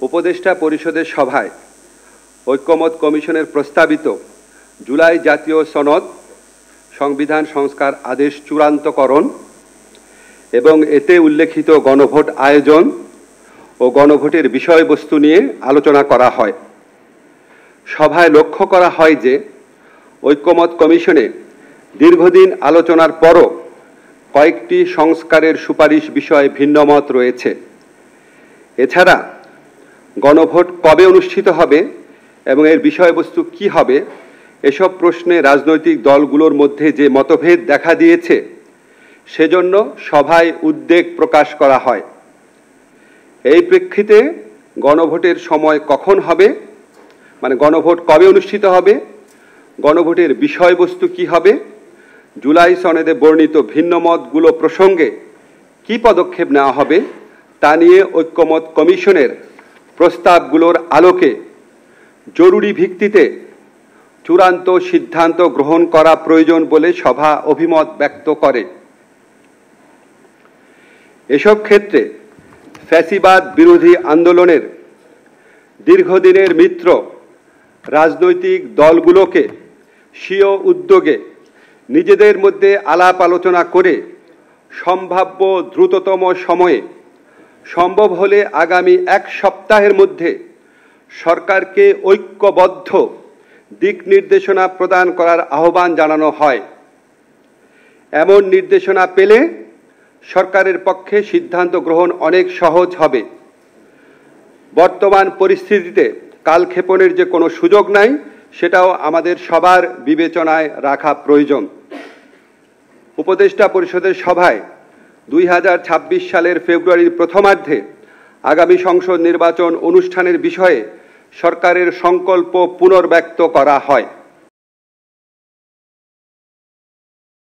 উপদেষ্টা পরিষদের সভায় ঐক্যমত কমিশনের প্রস্তাবিত জুলাই জাতীয় সনদ সংবিধান সংস্কার আদেশ চূড়ান্তকরণ এবং এতে উল্লেখিত গণভোট আয়োজন ও গণভোটের বিষয়বস্তু নিয়ে আলোচনা করা হয়। সভায় লক্ষ্য করা হয় যে ঐক্যমত কমিশনে দীর্ঘদিন আলোচনার পরও কয়েকটি সংস্কারের সুপারিশ বিষয়ে ভিন্নমত রয়েছে। এছাড়া গণভোট কবে অনুষ্ঠিত হবে এবং এর বিষয়বস্তু কি হবে এসব প্রশ্নে রাজনৈতিক দলগুলোর মধ্যে যে মতভেদ দেখা দিয়েছে সেজন্য সভায় উদ্বেগ প্রকাশ করা হয়। এই প্রেক্ষিতে গণভোটের সময় কখন হবে, মানে গণভোট কবে অনুষ্ঠিত হবে, গণভোটের বিষয়বস্তু কি হবে, জুলাই সনদে বর্ণিত ভিন্নমতগুলো প্রসঙ্গে কি পদক্ষেপ নেওয়া হবে তা নিয়ে ঐক্যমত কমিশনের প্রস্তাবগুলোর আলোকে জরুরি ভিত্তিতে চূড়ান্ত সিদ্ধান্ত গ্রহণ করা প্রয়োজন বলে সভা অভিমত ব্যক্ত করে। এসব ক্ষেত্রে ফ্যাসিবাদ বিরোধী আন্দোলনের দীর্ঘদিনের মিত্র রাজনৈতিক দলগুলোকে স্বীয় উদ্যোগে নিজেদের মধ্যে আলাপ আলোচনা করে সম্ভাব্য দ্রুততম সময়ে, সম্ভব হলে আগামী এক সপ্তাহের মধ্যে সরকারকে ঐক্যবদ্ধ দিক নির্দেশনা প্রদান করার আহ্বান জানানো হয়। এমন নির্দেশনা পেলে সরকারের পক্ষে সিদ্ধান্ত গ্রহণ অনেক সহজ হবে। বর্তমান পরিস্থিতিতে কালক্ষেপণের যে কোনো সুযোগ নাই সেটাও আমাদের সবার বিবেচনায় রাখা প্রয়োজন। উপদেষ্টা পরিষদের সভায় 2026 সালের ফেব্রুয়ারির প্রথমার্ধে আগামী সংসদ নির্বাচন অনুষ্ঠানের বিষয়ে সরকারের সংকল্প পুনর্ব্যক্ত করা হয়।